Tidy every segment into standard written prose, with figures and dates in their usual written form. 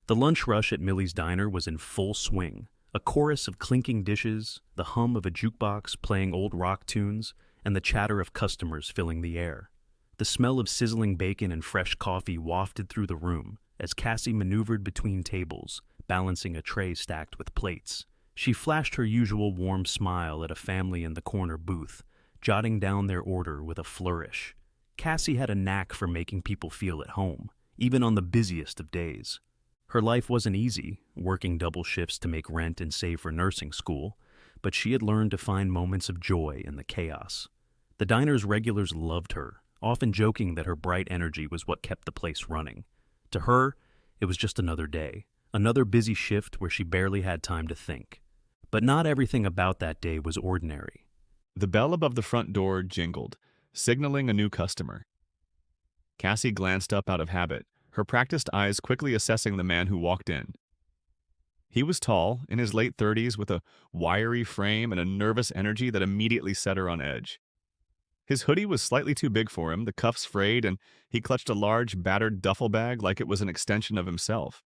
The lunch rush at Millie's Diner was in full swing. A chorus of clinking dishes, the hum of a jukebox playing old rock tunes, and the chatter of customers filling the air. The smell of sizzling bacon and fresh coffee wafted through the room as Cassie maneuvered between tables, balancing a tray stacked with plates. She flashed her usual warm smile at a family in the corner booth, jotting down their order with a flourish. Cassie had a knack for making people feel at home, even on the busiest of days. Her life wasn't easy, working double shifts to make rent and save for nursing school, but she had learned to find moments of joy in the chaos. The diner's regulars loved her, often joking that her bright energy was what kept the place running. To her, it was just another day, another busy shift where she barely had time to think. But not everything about that day was ordinary. The bell above the front door jingled, signaling a new customer. Cassie glanced up out of habit, her practiced eyes quickly assessing the man who walked in. He was tall, in his late 30s, with a wiry frame and a nervous energy that immediately set her on edge. His hoodie was slightly too big for him, the cuffs frayed, and he clutched a large, battered duffel bag like it was an extension of himself.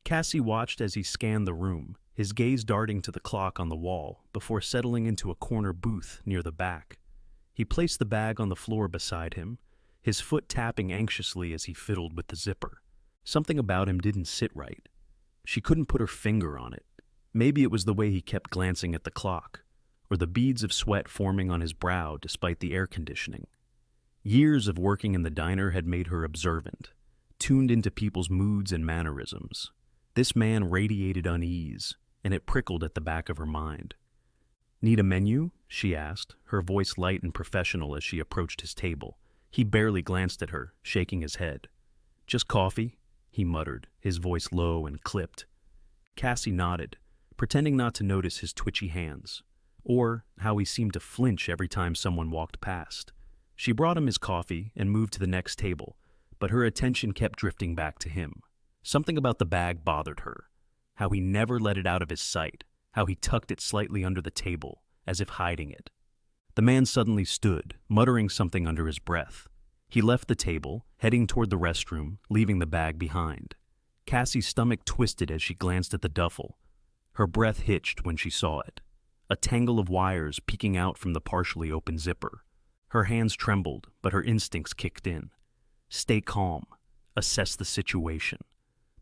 Cassie watched as he scanned the room, his gaze darting to the clock on the wall, before settling into a corner booth near the back. He placed the bag on the floor beside him, his foot tapping anxiously as he fiddled with the zipper. Something about him didn't sit right. She couldn't put her finger on it. Maybe it was the way he kept glancing at the clock, or the beads of sweat forming on his brow despite the air conditioning. Years of working in the diner had made her observant, tuned into people's moods and mannerisms. This man radiated unease, and it prickled at the back of her mind. "Need a menu?" she asked, her voice light and professional as she approached his table. He barely glanced at her, shaking his head. "Just coffee," he muttered, his voice low and clipped. Cassie nodded, pretending not to notice his twitchy hands, or how he seemed to flinch every time someone walked past. She brought him his coffee and moved to the next table, but her attention kept drifting back to him. Something about the bag bothered her, how he never let it out of his sight, how he tucked it slightly under the table, as if hiding it. The man suddenly stood, muttering something under his breath. He left the table, heading toward the restroom, leaving the bag behind. Cassie's stomach twisted as she glanced at the duffel. Her breath hitched when she saw it. A tangle of wires peeking out from the partially open zipper. Her hands trembled, but her instincts kicked in. Stay calm. Assess the situation.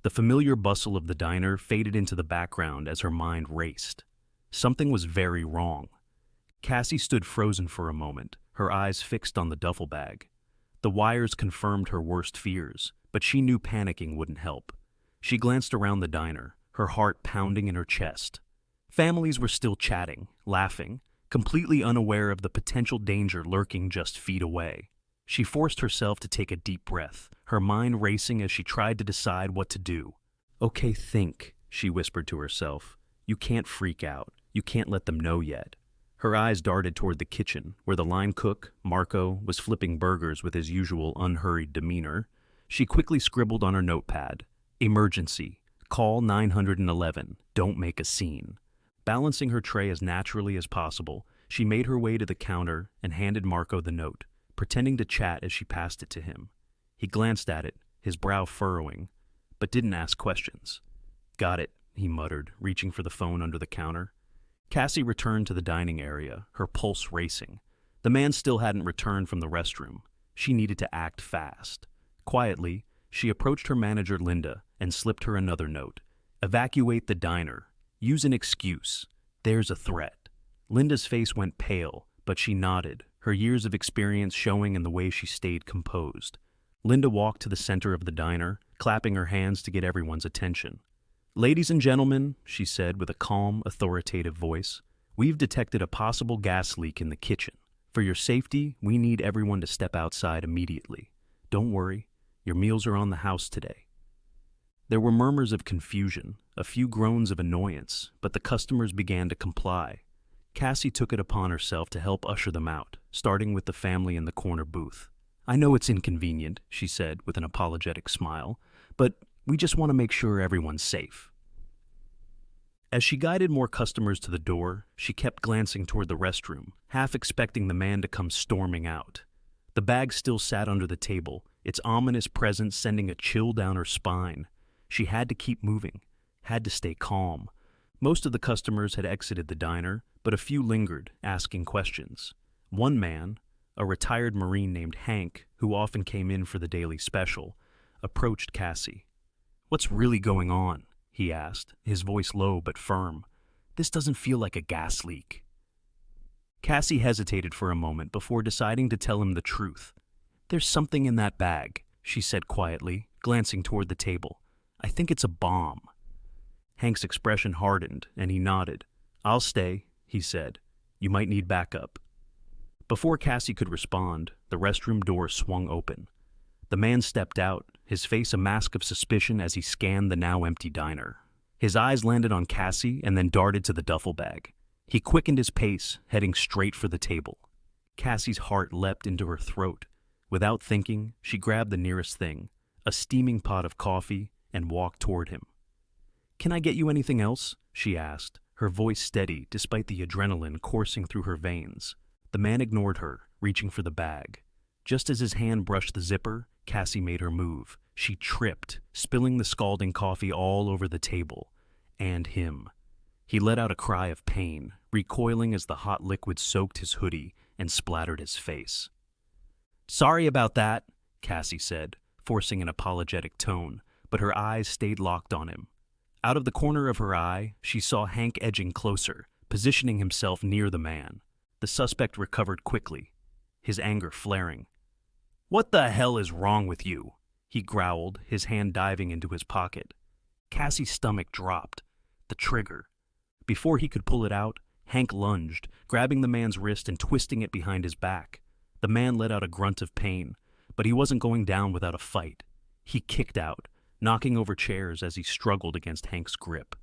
The familiar bustle of the diner faded into the background as her mind raced. Something was very wrong. Cassie stood frozen for a moment, her eyes fixed on the duffel bag. The wires confirmed her worst fears, but she knew panicking wouldn't help. She glanced around the diner, her heart pounding in her chest. Families were still chatting, laughing, completely unaware of the potential danger lurking just feet away. She forced herself to take a deep breath, her mind racing as she tried to decide what to do. "Okay, think," she whispered to herself. "You can't freak out. You can't let them know yet." Her eyes darted toward the kitchen, where the line cook, Marco, was flipping burgers with his usual unhurried demeanor. She quickly scribbled on her notepad, "Emergency. Call 911. Don't make a scene." Balancing her tray as naturally as possible, she made her way to the counter and handed Marco the note, pretending to chat as she passed it to him. He glanced at it, his brow furrowing, but didn't ask questions. "Got it," he muttered, reaching for the phone under the counter. Cassie returned to the dining area, her pulse racing. The man still hadn't returned from the restroom. She needed to act fast. Quietly, she approached her manager, Linda, and slipped her another note. "Evacuate the diner. Use an excuse. There's a threat." Linda's face went pale, but she nodded, her years of experience showing in the way she stayed composed. Linda walked to the center of the diner, clapping her hands to get everyone's attention. "Ladies and gentlemen," she said with a calm, authoritative voice, "we've detected a possible gas leak in the kitchen. For your safety, we need everyone to step outside immediately. Don't worry, your meals are on the house today." There were murmurs of confusion, a few groans of annoyance, but the customers began to comply. Cassie took it upon herself to help usher them out, starting with the family in the corner booth. "I know it's inconvenient," she said with an apologetic smile, "but we just want to make sure everyone's safe." As she guided more customers to the door, she kept glancing toward the restroom, half expecting the man to come storming out. The bag still sat under the table, its ominous presence sending a chill down her spine. She had to keep moving, had to stay calm. Most of the customers had exited the diner, but a few lingered, asking questions. One man, a retired Marine named Hank, who often came in for the daily special, approached Cassie. "What's really going on?" he asked, his voice low but firm. "This doesn't feel like a gas leak." Cassie hesitated for a moment before deciding to tell him the truth. "There's something in that bag," she said quietly, glancing toward the table. "I think it's a bomb." Hank's expression hardened, and he nodded. "I'll stay," he said. "You might need backup." Before Cassie could respond, the restroom door swung open. The man stepped out, his face a mask of suspicion as he scanned the now empty diner. His eyes landed on Cassie and then darted to the duffel bag. He quickened his pace, heading straight for the table. Cassie's heart leapt into her throat. Without thinking, she grabbed the nearest thing, a steaming pot of coffee, and walked toward him. "Can I get you anything else?" she asked, her voice steady despite the adrenaline coursing through her veins. The man ignored her, reaching for the bag. Just as his hand brushed the zipper, Cassie made her move. She tripped, spilling the scalding coffee all over the table. And him. He let out a cry of pain, recoiling as the hot liquid soaked his hoodie and splattered his face. "Sorry about that," Cassie said, forcing an apologetic tone, but her eyes stayed locked on him. Out of the corner of her eye, she saw Hank edging closer, positioning himself near the man. The suspect recovered quickly, his anger flaring. "What the hell is wrong with you?" he growled, his hand diving into his pocket. Cassie's stomach dropped. The trigger. Before he could pull it out, Hank lunged, grabbing the man's wrist and twisting it behind his back. The man let out a grunt of pain, but he wasn't going down without a fight. He kicked out, knocking over chairs as he struggled against Hank's grip.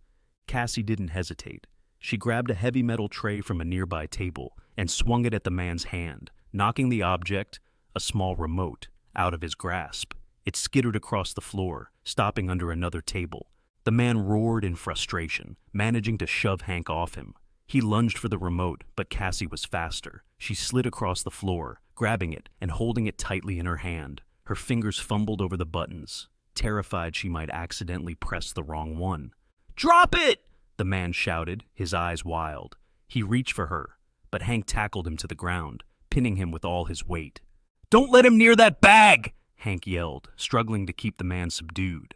Cassie didn't hesitate. She grabbed a heavy metal tray from a nearby table and swung it at the man's hand, knocking the object, a small remote, out of his grasp. It skittered across the floor, stopping under another table. The man roared in frustration, managing to shove Hank off him. He lunged for the remote, but Cassie was faster. She slid across the floor, grabbing it and holding it tightly in her hand. Her fingers fumbled over the buttons, terrified she might accidentally press the wrong one. "Drop it!" the man shouted, his eyes wild. He reached for her, but Hank tackled him to the ground, pinning him with all his weight. "Don't let him near that bag!" Hank yelled, struggling to keep the man subdued.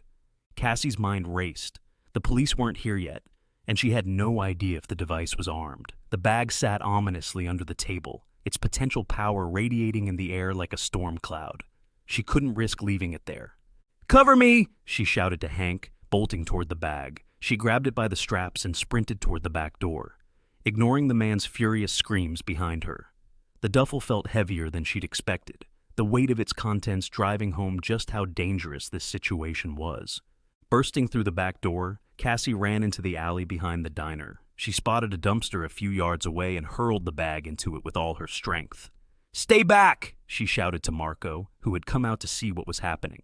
Cassie's mind raced. The police weren't here yet, and she had no idea if the device was armed. The bag sat ominously under the table, its potential power radiating in the air like a storm cloud. She couldn't risk leaving it there. "Cover me!" she shouted to Hank, bolting toward the bag. She grabbed it by the straps and sprinted toward the back door, ignoring the man's furious screams behind her. The duffel felt heavier than she'd expected, the weight of its contents driving home just how dangerous this situation was. Bursting through the back door, Cassie ran into the alley behind the diner. She spotted a dumpster a few yards away and hurled the bag into it with all her strength. "Stay back!" she shouted to Marco, who had come out to see what was happening.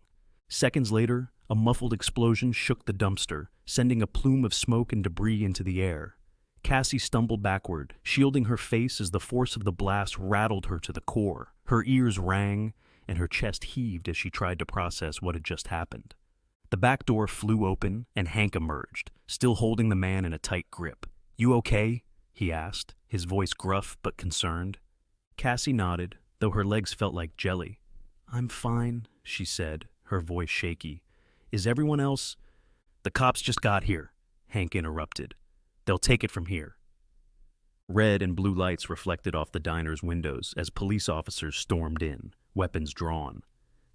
Seconds later, a muffled explosion shook the dumpster, sending a plume of smoke and debris into the air. Cassie stumbled backward, shielding her face as the force of the blast rattled her to the core. Her ears rang, and her chest heaved as she tried to process what had just happened. The back door flew open, and Hank emerged, still holding the man in a tight grip. "You okay?" he asked, his voice gruff but concerned. Cassie nodded, though her legs felt like jelly. "I'm fine," she said, her voice shaky. "Is everyone else—" "The cops just got here," Hank interrupted. "They'll take it from here." Red and blue lights reflected off the diner's windows as police officers stormed in, weapons drawn.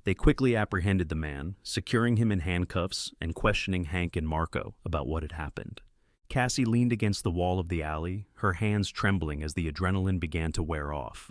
They quickly apprehended the man, securing him in handcuffs and questioning Hank and Marco about what had happened. Cassie leaned against the wall of the alley, her hands trembling as the adrenaline began to wear off.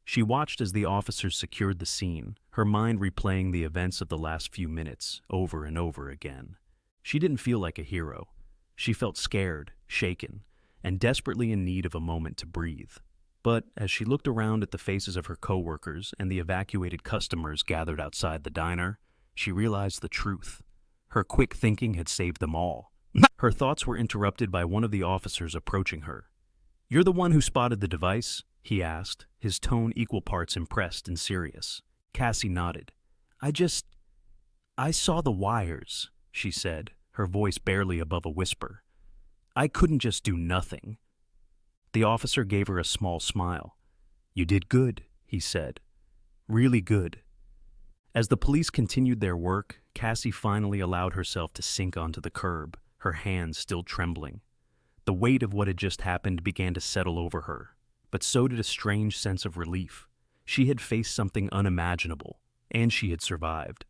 She watched as the officers secured the scene, her mind replaying the events of the last few minutes over and over again. She didn't feel like a hero. She felt scared, shaken, and desperately in need of a moment to breathe. But as she looked around at the faces of her coworkers and the evacuated customers gathered outside the diner, she realized the truth. Her quick thinking had saved them all. Her thoughts were interrupted by one of the officers approaching her. "You're the one who spotted the device?" he asked, his tone equal parts impressed and serious. Cassie nodded. I saw the wires," she said, her voice barely above a whisper. I couldn't just do nothing. The officer gave her a small smile. You did good, he said. Really good. As the police continued their work, Cassie finally allowed herself to sink onto the curb, her hands still trembling. The weight of what had just happened began to settle over her, but so did a strange sense of relief. She had faced something unimaginable, and she had survived.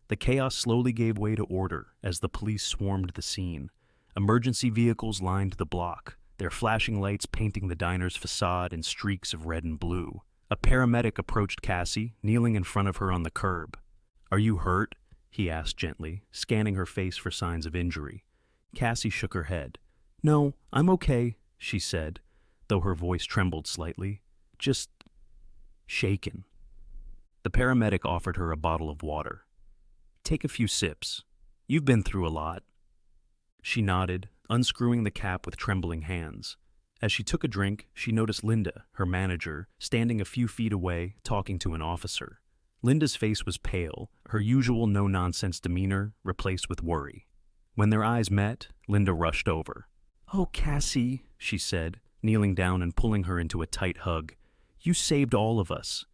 The chaos slowly gave way to order as the police swarmed the scene. Emergency vehicles lined the block, their flashing lights painting the diner's facade in streaks of red and blue. A paramedic approached Cassie, kneeling in front of her on the curb. Are you hurt? He asked gently, scanning her face for signs of injury. Cassie shook her head. No, I'm okay, she said, though her voice trembled slightly. Just shaken. The paramedic offered her a bottle of water. Take a few sips. You've been through a lot. She nodded, unscrewing the cap with trembling hands. As she took a drink, she noticed Linda, her manager, standing a few feet away, talking to an officer. Linda's face was pale, her usual no-nonsense demeanor replaced with worry. When their eyes met, Linda rushed over. Oh, Cassie, she said, kneeling down and pulling her into a tight hug. You saved all of us.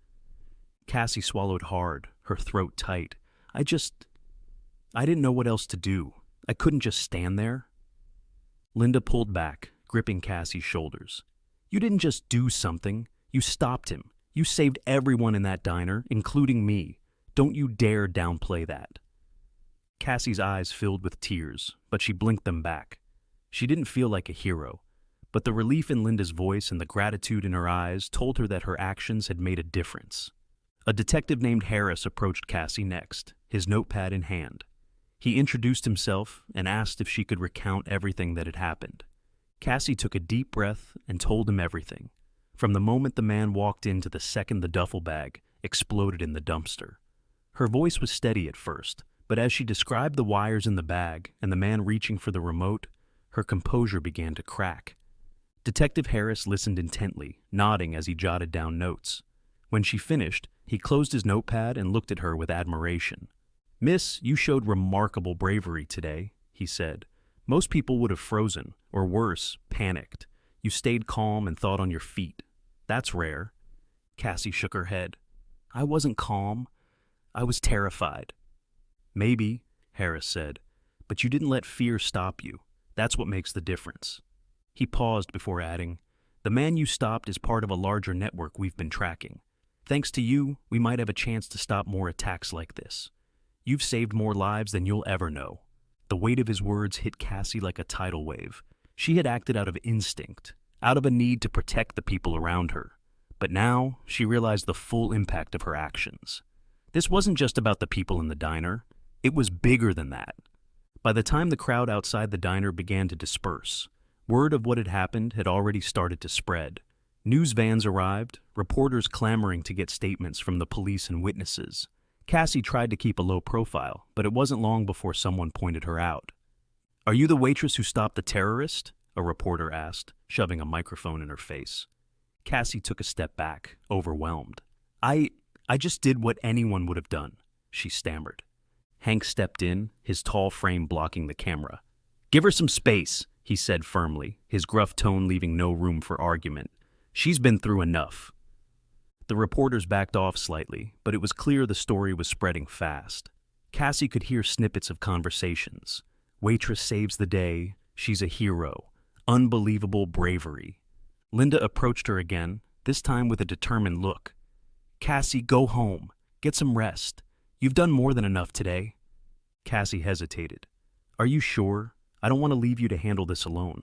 Cassie swallowed hard, her throat tight. I didn't know what else to do. I couldn't just stand there. Linda pulled back, gripping Cassie's shoulders. You didn't just do something. You stopped him. You saved everyone in that diner, including me. Don't you dare downplay that. Cassie's eyes filled with tears, but she blinked them back. She didn't feel like a hero, but the relief in Linda's voice and the gratitude in her eyes told her that her actions had made a difference. A detective named Harris approached Cassie next, his notepad in hand. He introduced himself and asked if she could recount everything that had happened. Cassie took a deep breath and told him everything, from the moment the man walked in to the second the duffel bag exploded in the dumpster. Her voice was steady at first, but as she described the wires in the bag and the man reaching for the remote, her composure began to crack. Detective Harris listened intently, nodding as he jotted down notes. When she finished, he closed his notepad and looked at her with admiration. Miss, you showed remarkable bravery today, he said. Most people would have frozen, or worse, panicked. You stayed calm and thought on your feet. That's rare. Cassie shook her head. I wasn't calm. I was terrified. Maybe, Harris said, but you didn't let fear stop you. That's what makes the difference. He paused before adding, the man you stopped is part of a larger network we've been tracking. Thanks to you, we might have a chance to stop more attacks like this. You've saved more lives than you'll ever know. The weight of his words hit Cassie like a tidal wave. She had acted out of instinct, out of a need to protect the people around her. But now, she realized the full impact of her actions. This wasn't just about the people in the diner. It was bigger than that. By the time the crowd outside the diner began to disperse, word of what had happened had already started to spread. News vans arrived, reporters clamoring to get statements from the police and witnesses. Cassie tried to keep a low profile, but it wasn't long before someone pointed her out. Are you the waitress who stopped the terrorist? A reporter asked, shoving a microphone in her face. Cassie took a step back, overwhelmed. I just did what anyone would have done, she stammered. Hank stepped in, his tall frame blocking the camera. Give her some space, he said firmly, his gruff tone leaving no room for argument. She's been through enough. The reporters backed off slightly, but it was clear the story was spreading fast. Cassie could hear snippets of conversations. Waitress saves the day. She's a hero. Unbelievable bravery. Linda approached her again, this time with a determined look. Cassie, go home. Get some rest. You've done more than enough today. Cassie hesitated. Are you sure? I don't want to leave you to handle this alone.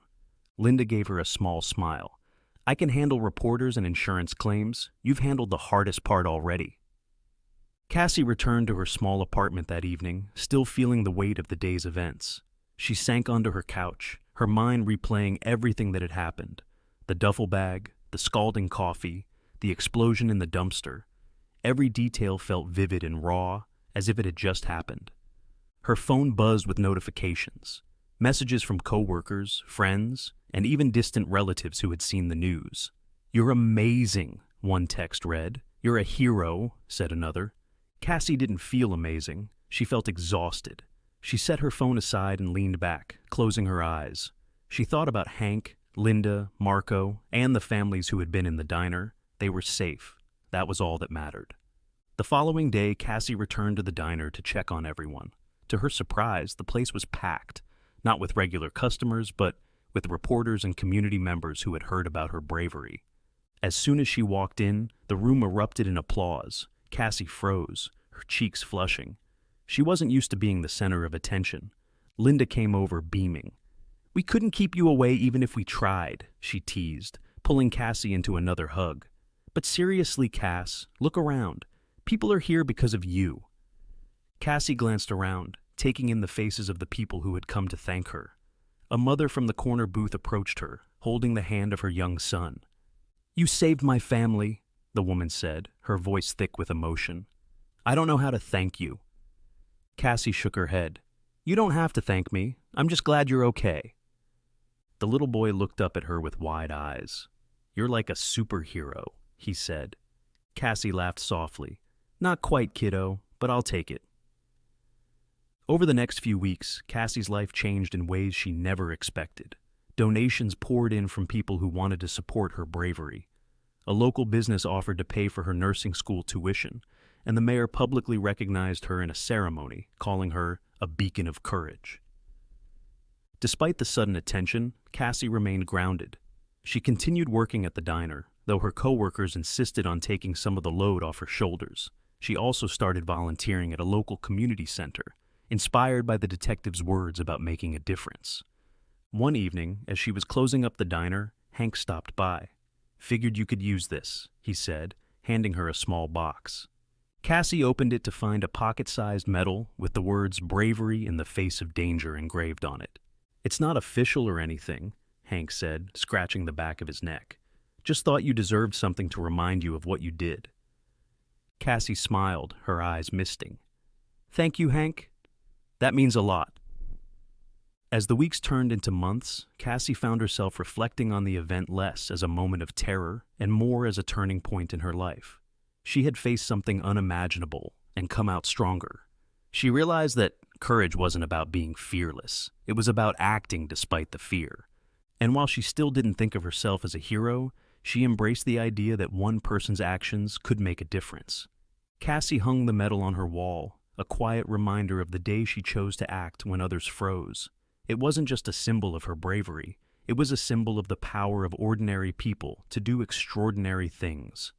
Linda gave her a small smile. I can handle reporters and insurance claims. You've handled the hardest part already. Cassie returned to her small apartment that evening, still feeling the weight of the day's events. She sank onto her couch, her mind replaying everything that had happened. The duffel bag, the scalding coffee, the explosion in the dumpster. Every detail felt vivid and raw, as if it had just happened. Her phone buzzed with notifications. Messages from coworkers, friends, and even distant relatives who had seen the news. You're amazing, one text read. You're a hero, said another. Cassie didn't feel amazing. She felt exhausted. She set her phone aside and leaned back, closing her eyes. She thought about Hank, Linda, Marco, and the families who had been in the diner. They were safe. That was all that mattered. The following day, Cassie returned to the diner to check on everyone. To her surprise, the place was packed, not with regular customers, but with reporters and community members who had heard about her bravery. As soon as she walked in, the room erupted in applause. Cassie froze, her cheeks flushing. She wasn't used to being the center of attention. Linda came over beaming. "We couldn't keep you away even if we tried," she teased, pulling Cassie into another hug. "But seriously, Cass, look around. People are here because of you." Cassie glanced around, taking in the faces of the people who had come to thank her. A mother from the corner booth approached her, holding the hand of her young son. "You saved my family," the woman said, her voice thick with emotion. "I don't know how to thank you." Cassie shook her head. "You don't have to thank me. I'm just glad you're okay." The little boy looked up at her with wide eyes. "You're like a superhero," he said. Cassie laughed softly. "Not quite, kiddo, but I'll take it." Over the next few weeks, Cassie's life changed in ways she never expected. Donations poured in from people who wanted to support her bravery. A local business offered to pay for her nursing school tuition, and the mayor publicly recognized her in a ceremony, calling her a beacon of courage. Despite the sudden attention, Cassie remained grounded. She continued working at the diner, though her coworkers insisted on taking some of the load off her shoulders. She also started volunteering at a local community center, inspired by the detective's words about making a difference. One evening, as she was closing up the diner, Hank stopped by. "Figured you could use this," he said, handing her a small box. Cassie opened it to find a pocket-sized medal with the words "Bravery in the Face of Danger" engraved on it. "It's not official or anything," Hank said, scratching the back of his neck. "Just thought you deserved something to remind you of what you did." Cassie smiled, her eyes misting. "Thank you, Hank. That means a lot." As the weeks turned into months, Cassie found herself reflecting on the event less as a moment of terror and more as a turning point in her life. She had faced something unimaginable and come out stronger. She realized that courage wasn't about being fearless. It was about acting despite the fear. And while she still didn't think of herself as a hero, she embraced the idea that one person's actions could make a difference. Cassie hung the medal on her wall, a quiet reminder of the day she chose to act when others froze. It wasn't just a symbol of her bravery. It was a symbol of the power of ordinary people to do extraordinary things.